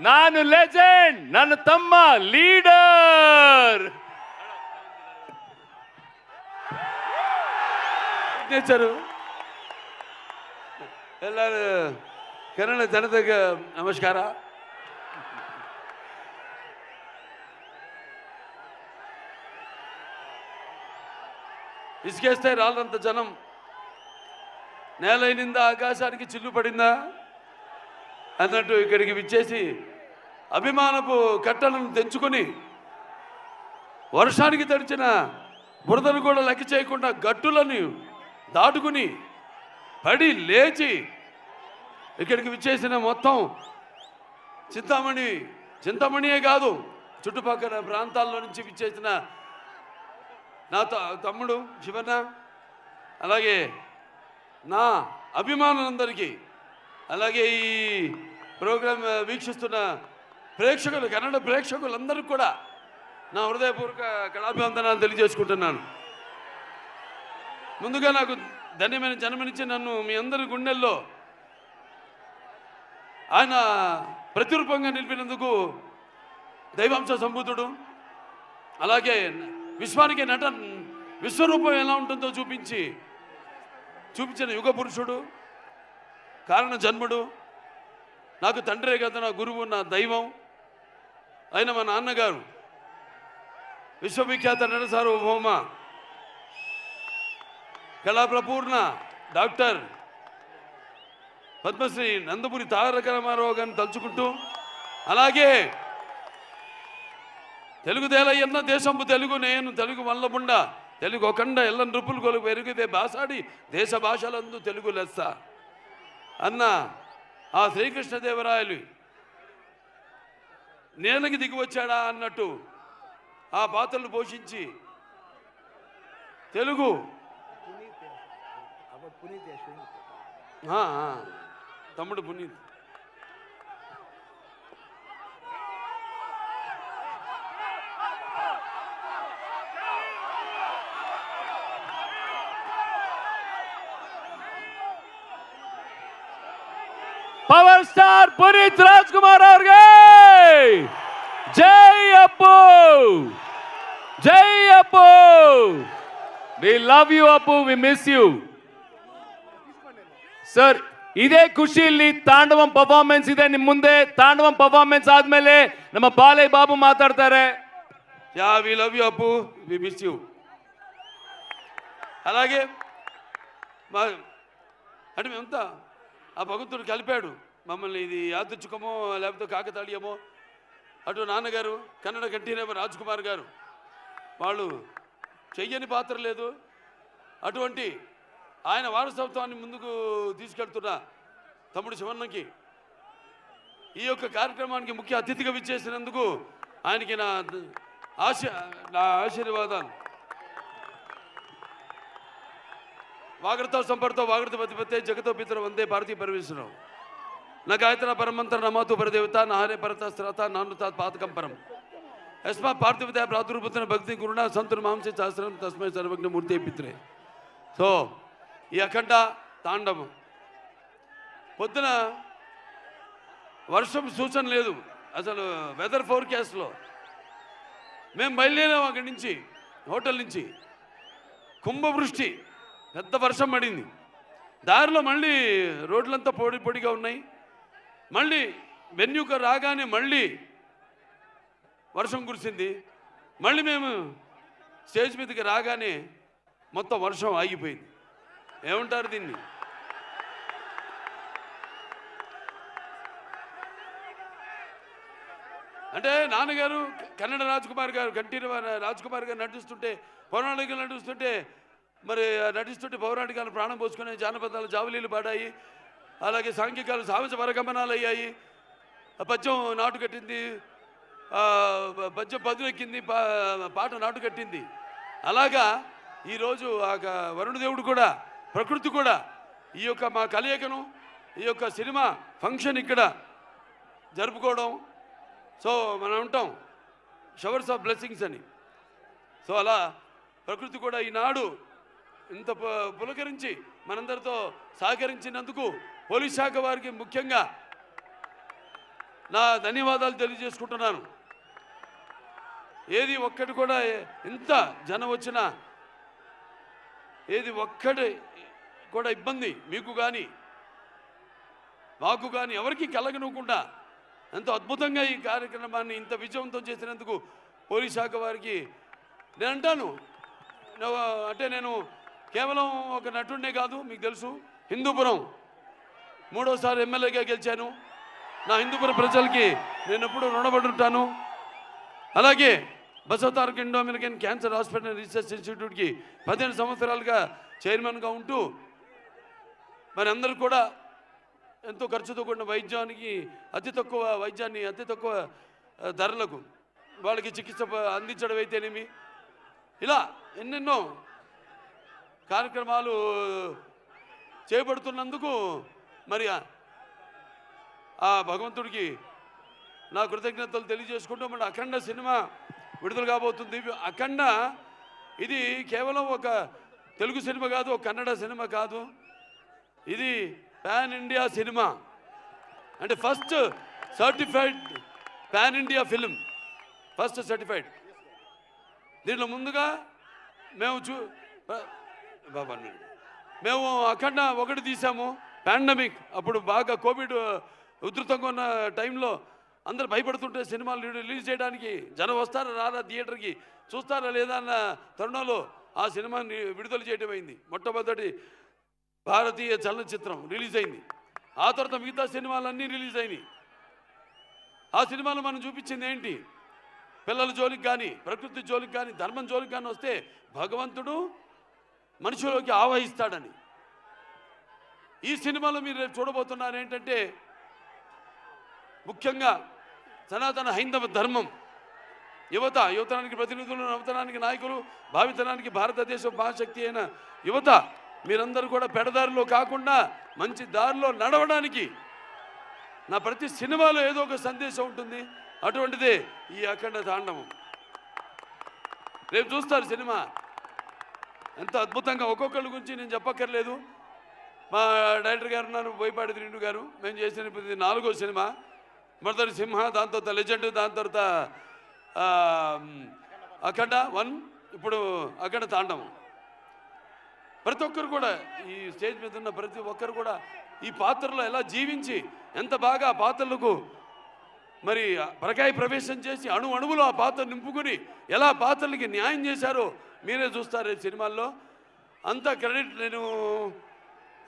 ನಾನು ಲೆಜೆಂಡ್, ನನ್ನ ತಮ್ಮ ಲೀಡರ್. ಸಿಗ್ನೇಚರು ಎಲ್ಲರೂ ಕನ್ನಡ ಜನತೆಗೆ ನಮಸ್ಕಾರ. ఇసుకేస్తే రాళ్ళంత జనం నేలైనిందా ఆకాశానికి చిల్లు పడిందా అన్నట్టు ఇక్కడికి విచ్చేసి అభిమానపు కట్టలను తెంచుకొని వర్షానికి తడిచిన బురదను కూడా లెక్క చేయకుండా గట్టులను దాటుకుని పడి లేచి ఇక్కడికి విచ్చేసిన మొత్తం చింతామణియే కాదు చుట్టుపక్కల ప్రాంతాల్లో నుంచి విచ్చేసిన నా తమ్ముడు శివన్న, అలాగే నా అభిమానులందరికీ, అలాగే ఈ ప్రోగ్రాం వీక్షిస్తున్న ప్రేక్షకులు, కన్నడ ప్రేక్షకులందరికీ కూడా నా హృదయపూర్వక కళాభివందనాలు తెలియజేసుకుంటున్నాను. ముందుగా నాకు ధన్యమైన జన్మనిచ్చి నన్ను మీ అందరి గుండెల్లో ఆయన ప్రతిరూపంగా నిలిపినందుకు దైవాంశ సంభూతుడు, అలాగే విశ్వానికి విశ్వరూపం ఎలా ఉంటుందో చూపించిన యుగ పురుషుడు, కారణ జన్ముడు, నాకు తండ్రే కదా నా గురువు, నా దైవం అయిన మా నాన్నగారు విశ్వవిఖ్యాత నట సార్వభౌమ కళాప్రపూర్ణ డాక్టర్ పద్మశ్రీ నందమూరి తారక రామారావు గారిని తలుచుకుంటూ, అలాగే తెలుగు దేలయ్యన్న దేశంపు తెలుగు నేను తెలుగు వల్లబుండ తెలుగు ఒకండ ఎల్ల నృపులు కొలుగు పెరిగితే బాసాడి దేశ భాషలందు తెలుగు లెస్స అన్న ఆ శ్రీకృష్ణదేవరాయలు నేలకి దిగి వచ్చాడా అన్నట్టు ఆ పాత్రలు పోషించి తెలుగు తమ్ముడు పునీత్ ಪವರ್ ಸ್ಟಾರ್ ಪುನೀತ್ ರಾಜ್ಕುಮಾರ್ ಅವ್ರಿಗೆ ಜೈ ಅಪ್ಪು, ಜೈ Appu. We love you Appu, we miss you sir. ಇದೇ ಖುಷಿಯಲ್ಲಿ ತಾಂಡವಂ ಪರ್ಫಾರ್ಮೆನ್ಸ್ ಇದೆ ನಿಮ್ಮ ಮುಂದೆ. ತಾಂಡವಂ ಪರ್ಫಾರ್ಮೆನ್ಸ್ ಆದ್ಮೇಲೆ ನಮ್ಮ ಬಾಲಯ್ಯ ಬಾಬು ಮಾತಾಡ್ತಾರೆ. యా వి లవ్ యూ అప్పు, వి మిస్ యూ. అలాగే అంటే మేమంతా ఆ భగవంతుడు కలిపాడు మమ్మల్ని. ఇది యాదృచ్ఛికమో లేకపోతే కాకతాళీయమో. అటు నాన్నగారు కన్నడ కంఠీరవ రాజ్ కుమార్ గారు, వాళ్ళు చెయ్యని పాత్ర లేదు. అటువంటి ఆయన వారసత్వాన్ని ముందుకు తీసుకెళ్తున్న తమ్ముడు శివన్నకి ఈ యొక్క కార్యక్రమానికి ముఖ్య అతిథిగా విచ్చేసినందుకు ఆయనకి నా ఆశీర్వాదాలు. వాగ్రత సంపర్తో వాగ్రత పతిపతే జగతో పితర వందే భారతీయ పరమేశ్వరం నా గాయత్ర పరమంత్ర నమాతు పరదేవత నాహరే పరత శ్రత నానుతా పాతకం పరం యస్మా పార్థివత ప్రాదుర్భూతన భక్తి గురుణ సంతున మాంసే శాస్త్రం తస్మై సర్వజ్ఞ మూర్తి పిత్రే. సో ఈ అఖండ తాండవం పొద్దున వర్షం సూచన లేదు అసలు. వెదర్ ఫోర్కాస్ట్లో మేము బయలుదేరాం అక్కడి నుంచి, హోటల్ నుంచి. కుంభవృష్టి, పెద్ద వర్షం పడింది. దారిలో మళ్ళీ రోడ్లంతా పొడిగా ఉన్నాయి. మళ్ళీ వెన్యూక రాగానే మళ్ళీ వర్షం కురిసింది. మళ్ళీ మేము స్టేజ్ మీదకి రాగానే మొత్తం వర్షం ఆగిపోయింది. ఏమంటారు దీన్ని? అంటే నాన్నగారు కన్నడ రాజ్కుమార్ గారు, కంఠీరవ రాజ్కుమార్ గారు నటిస్తుంటే, పౌరాణికలు నటిస్తుంటే, మరి నటిస్తుంటే పౌరాణికాలు ప్రాణం పోసుకునే జానపదాలు జావలీలు పాడాయి. అలాగే సాంఘికాలు సాహస పరగమనాలు అయ్యాయి. పద్యం నాటు కట్టింది, పద్యం పదునెక్కింది, పాట నాటు కట్టింది. అలాగా ఈరోజు ఆ వరుణదేవుడు కూడా, ప్రకృతి కూడా ఈ యొక్క మా కలయికను, ఈ యొక్క సినిమా ఫంక్షన్ ఇక్కడ జరుపుకోవడం. సో మనం ఉంటాం షవర్స్ ఆఫ్ బ్లెస్సింగ్స్ అని. సో అలా ప్రకృతి కూడా ఈనాడు ఇంత పులకరించి మనందరితో సహకరించినందుకు పోలీస్ శాఖ వారికి ముఖ్యంగా నా ధన్యవాదాలు తెలియజేసుకుంటున్నాను. ఏది ఒక్కటి కూడా ఎంత జనం వచ్చినా ఏది ఒక్కటి కూడా ఇబ్బంది మీకు కానీ మాకు కానీ ఎవరికి కలగనుకుండా ఎంతో అద్భుతంగా ఈ కార్యక్రమాన్ని ఇంత విజయవంతం చేసినందుకు పోలీస్ శాఖ వారికి నేను అంటాను. అంటే నేను కేవలం ఒక నటుడినే కాదు, మీకు తెలుసు హిందూపురం 3వసారి ఎమ్మెల్యేగా గెలిచాను. నా హిందూపురం ప్రజలకి నేను ఎప్పుడూ రుణపడి ఉంటాను. అలాగే Basavataraka Indo American cancer hospital research ఇన్స్టిట్యూట్కి 15 సంవత్సరాలుగా చైర్మన్గా ఉంటూ మరి అందరూ కూడా ఎంతో ఖర్చుతో కూడిన వైద్యానికి అతి తక్కువ వైద్యాన్ని అతి తక్కువ ధరలకు వాళ్ళకి చికిత్స అందించడం అయితేనేమి, ఇలా ఎన్నెన్నో కార్యక్రమాలు చేపడుతున్నందుకు మరి ఆ భగవంతుడికి నా కృతజ్ఞతలు తెలియజేసుకుంటూ మన అఖండ సినిమా విడుదల కాబోతుంది. అఖండ ఇది కేవలం ఒక తెలుగు సినిమా కాదు, ఒక కన్నడ సినిమా కాదు, ఇది పాన్ ఇండియా సినిమా. అంటే first certified pan India film, first certified. దీంట్లో ముందుగా మేము అఖండ 1 తీసాము. పాండమిక్ అప్పుడు బాగా కోవిడ్ ఉధృతంగా ఉన్న టైంలో అందరు భయపడుతుంటే సినిమాలు రిలీజ్ చేయడానికి జనం వస్తారా రారా థియేటర్కి చూస్తారా లేదా అన్న తరుణంలో ఆ సినిమాని విడుదల చేయడం అయింది. మొట్టమొదటి భారతీయ చలనచిత్రం రిలీజ్ అయింది. ఆ తర్వాత మిగతా సినిమాలన్నీ రిలీజ్ అయినాయి. ఆ సినిమాలో మనం చూపించింది ఏంటి? పిల్లల జోలికి కానీ, ప్రకృతి జోలికి కానీ, ధర్మం జోలికి కానీ వస్తే భగవంతుడు మనిషిలోకి ఆవహిస్తాడని. ఈ సినిమాలో మీరు రేపు చూడబోతున్నారు ఏంటంటే ముఖ్యంగా సనాతన హైందవ ధర్మం, యువతరానికి ప్రతినిధులు, నవతరానికి నాయకులు, భావితరానికి భారతదేశ మహాశక్తి అయిన యువత మీరందరూ కూడా పెడదారిలో కాకుండా మంచి దారిలో నడవడానికి నా ప్రతి సినిమాలో ఏదో ఒక సందేశం ఉంటుంది. అటువంటిదే ఈ అఖండ తాండవం. రేపు చూస్తారు సినిమా ఎంత అద్భుతంగా. ఒక్కొక్కరి గురించి నేను చెప్పక్కర్లేదు. మా డైరెక్టర్ గారు ఉన్నారు, బోయపాటి శ్రీను గారు. మేము చేసిన 4వ సినిమా. మొదటి సింహ, దాని తర్వాత లెజెండ్, దాని తర్వాత అఖండ 1, ఇప్పుడు అఖండ తాండవం. ప్రతి ఒక్కరు కూడా ఈ స్టేజ్ మీద ఉన్న ప్రతి ఒక్కరు కూడా ఈ పాత్రలో ఎలా జీవించి ఎంత బాగా ఆ పాత్రలకు మరి పరకాయ ప్రవేశం చేసి అణువులో ఆ పాత్ర నింపుకుని ఎలా పాత్రలకి న్యాయం చేశారో మీరే చూస్తారు ఈ సినిమాల్లో. అంత క్రెడిట్ నేను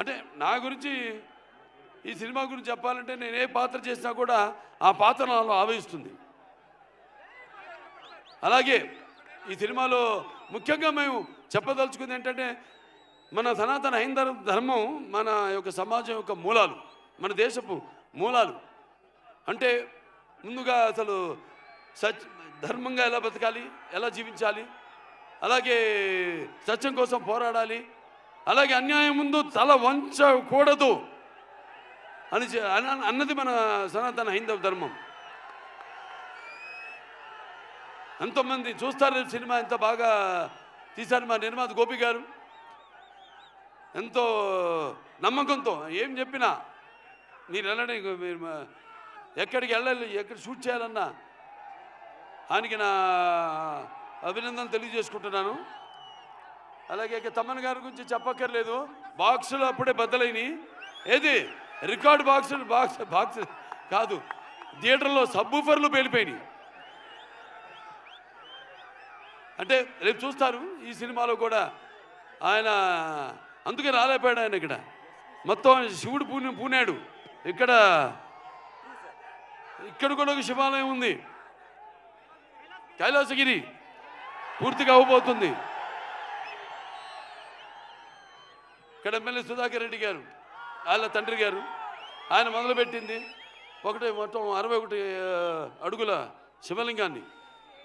అంటే నా గురించి ఈ సినిమా గురించి చెప్పాలంటే నేను ఏ పాత్ర చేసినా కూడా ఆ పాత్ర నాలో ఆవహిస్తుంది. అలాగే ఈ సినిమాలో ముఖ్యంగా మేము చెప్పదలుచుకుంది ఏంటంటే మన సనాతన హైందవ ధర్మం మన యొక్క సమాజం యొక్క మూలాలు, మన దేశపు మూలాలు. అంటే ముందుగా అసలు ధర్మంగా ఎలా బతకాలి, ఎలా జీవించాలి, అలాగే సత్యం కోసం పోరాడాలి, అలాగే అన్యాయం ముందు తల వంచకూడదు అన్నది మన సనాతన హైందవ ధర్మం. ఎంతోమంది చూస్తారు సినిమా, ఎంత బాగా తీశారు మా నిర్మాత గోపి గారు. ఎంతో నమ్మకంతో ఏం చెప్పినా మీరు వెళ్ళండి, మీరు ఎక్కడికి వెళ్ళాలి, ఎక్కడ షూట్ చేయాలన్నా ఆయనకి నా అభినందనలు తెలియజేసుకుంటున్నాను. అలాగే తమ్మన్ గారి గురించి చెప్పక్కర్లేదు. బాక్సులు అప్పుడే బద్దలైనవి. ఏది రికార్డ్ బాక్స్ కాదు, థియేటర్లో సబ్బూఫర్లు పేలిపోయినాయి. అంటే రేపు చూస్తారు ఈ సినిమాలో కూడా ఆయన అందుకే రాలేపోయాడు. ఆయన ఇక్కడ మొత్తం శివుడు పూనాడు. ఇక్కడ కూడా ఒక శివాలయం ఉంది, కైలాసగిరి పూర్తిగా అవ్వబోతుంది. ఇక్కడ ఎమ్మెల్యే సుధాకర్ రెడ్డి గారు, వాళ్ళ తండ్రి గారు, ఆయన మొదలుపెట్టింది మొత్తం 61 అడుగుల శివలింగాన్ని.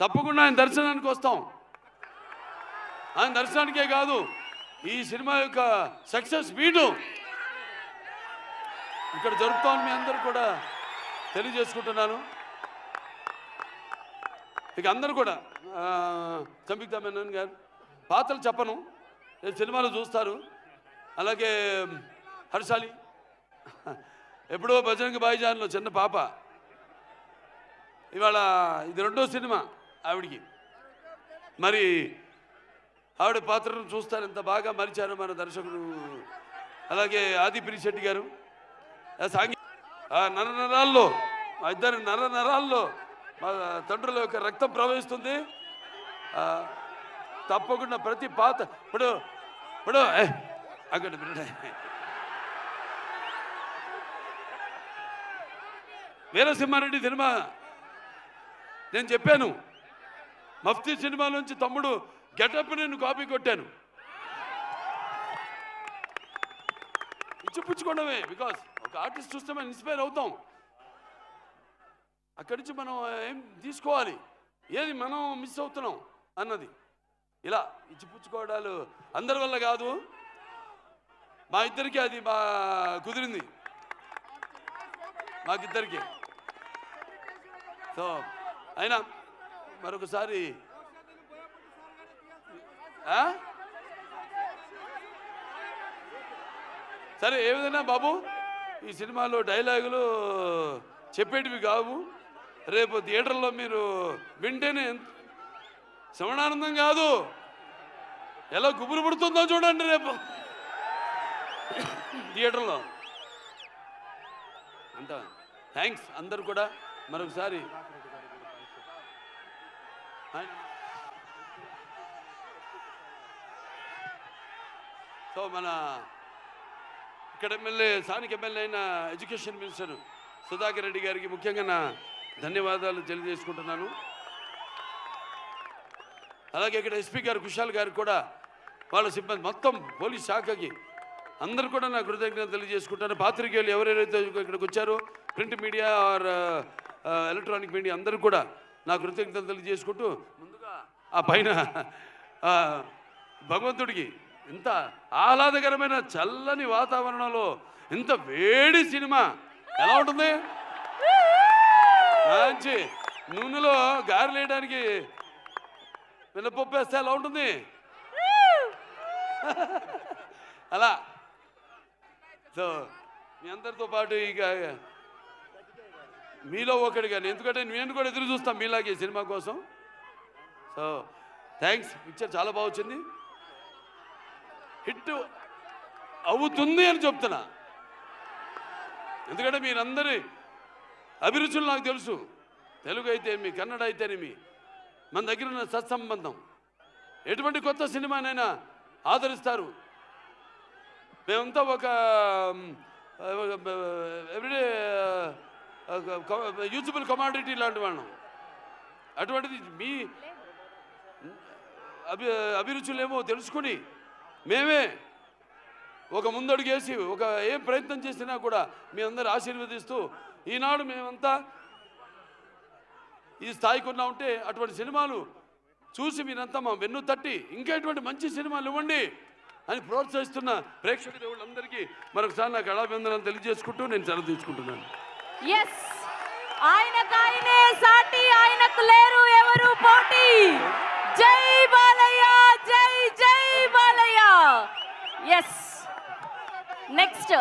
తప్పకుండా ఆయన దర్శనానికి వస్తాం. ఆయన దర్శనానికే కాదు, ఈ సినిమా యొక్క సక్సెస్ మీటు ఇక్కడ జరుపుతామని మీ అందరూ కూడా తెలియజేసుకుంటున్నాను. ఇక అందరూ కూడా సంయుక్త మేనన్ గారు పాత్రలు చెప్పను, సినిమాలో చూస్తారు. అలాగే హర్షాలి, ఎప్పుడో బజరంగ భాయిజాన్లో చిన్న పాప, ఇవాళ ఇది రెండో సినిమా ఆవిడికి. మరి ఆవిడ పాత్రను చూస్తారు ఎంత బాగా మరిచారు మన దర్శకుడు. అలాగే ఆది పినిశెట్టి గారు నరనరాల్లో మా ఇద్దరు నరనరాల్లో మా తండ్రుల యొక్క రక్తం ప్రవహిస్తుంది. తప్పకుండా ప్రతి పాత్ర ఇప్పుడు అక్కడ వీరసింహారెడ్డి సినిమా నేను చెప్పాను, మఫ్తీ సినిమా నుంచి తమ్ముడు గెటప్ నేను కాపీ కొట్టాను. ఇచ్చిపుచ్చుకోవడమే, బికాస్ ఒక ఆర్టిస్ట్ చూస్తే మనం ఇన్స్పైర్ అవుతాం. అక్కడి నుంచి మనం ఏం తీసుకోవాలి, ఏది మనం మిస్ అవుతున్నాం అన్నది. ఇలా ఇచ్చిపుచ్చుకోవడాలు అందరి వల్ల కాదు, మా ఇద్దరికి అది కుదిరింది, మాకిద్దరికి. సో అయినా మరొకసారి సరే ఏ విధంగా బాబు ఈ సినిమాలో డైలాగులు చెప్పేటివి కావు. రేపు థియేటర్లో మీరు వింటేనే శ్రవణానందం కాదు, ఎలా గుబురు పుడుతుందో చూడండి రేపు థియేటర్లో. అంత థ్యాంక్స్ అందరు కూడా మరొకసారి. సో మన ఇక్కడ ఎమ్మెల్యే, స్థానిక ఎమ్మెల్యే అయిన ఎడ్యుకేషన్ మినిస్టర్ సుధాకర్ రెడ్డి గారికి ముఖ్యంగా నా ధన్యవాదాలు తెలియజేసుకుంటున్నాను. అలాగే ఇక్కడ ఎస్పీ గారు కుశాల్ గారికి కూడా, వాళ్ళ సిబ్బంది మొత్తం పోలీస్ శాఖకి అందరూ కూడా నా కృతజ్ఞతలు తెలియజేసుకుంటాను. పాత్రికేయులు ఎవరెవరైతే ఇక్కడికి వచ్చారో, print media are electronic media అందరూ కూడా నా కృతజ్ఞతలు తెలియజేసుకుంటూ, ముందుగా ఆ పైన భగవంతుడికి ఇంత ఆహ్లాదకరమైన చల్లని వాతావరణంలో ఇంత వేడి సినిమా ఎలా ఉంటుంది, మంచి నూనెలో గారెలు వేయడానికి మినపప్పు వేస్తే ఎలా ఉంటుంది అలా. సో మీ అందరితో పాటు ఇక మీలో ఒకటి కానీ, ఎందుకంటే నేను కూడా ఎదురు చూస్తాను మీలాగే సినిమా కోసం. సో థ్యాంక్స్, పిక్చర్ చాలా బాగా వచ్చింది, హిట్ అవుతుంది అని చెప్తున్నా. ఎందుకంటే మీరందరి అభిరుచులు నాకు తెలుసు, తెలుగు అయితేనేమి, కన్నడ అయితేనేమి, మన దగ్గర ఉన్న సత్సంబంధం, ఎటువంటి కొత్త సినిమానైనా ఆదరిస్తారు. మేమంతా ఒక ఎవ్రీడే యూజబుల్ కమాడిటీ లాంటి వాళ్ళం. అటువంటిది మీ అభిరుచులేమో తెలుసుకుని మేమే ఒక ముందడుగేసి ఒక ఏం ప్రయత్నం చేసినా కూడా మీ అందరూ ఆశీర్వదిస్తూ ఈనాడు మేమంతా ఈ స్థాయికి ఉన్నా ఉంటే, అటువంటి సినిమాలు చూసి మీరంతా మా వెన్ను తట్టి ఇంకా ఇటువంటి మంచి సినిమాలు ఇవ్వండి అని ప్రోత్సహిస్తున్న ప్రేక్షక దేవుళ్ళందరికీ మరొకసారి నాకు కళాభివందనాలు తెలియజేసుకుంటూ నేను సెలవు తీసుకుంటున్నాను. ఆయనకాయనే సాటి, ఆయనకు లేరు ఎవరు పోటీ. జై బాలయ్య, జై జై బాలయ్య. నెక్స్ట్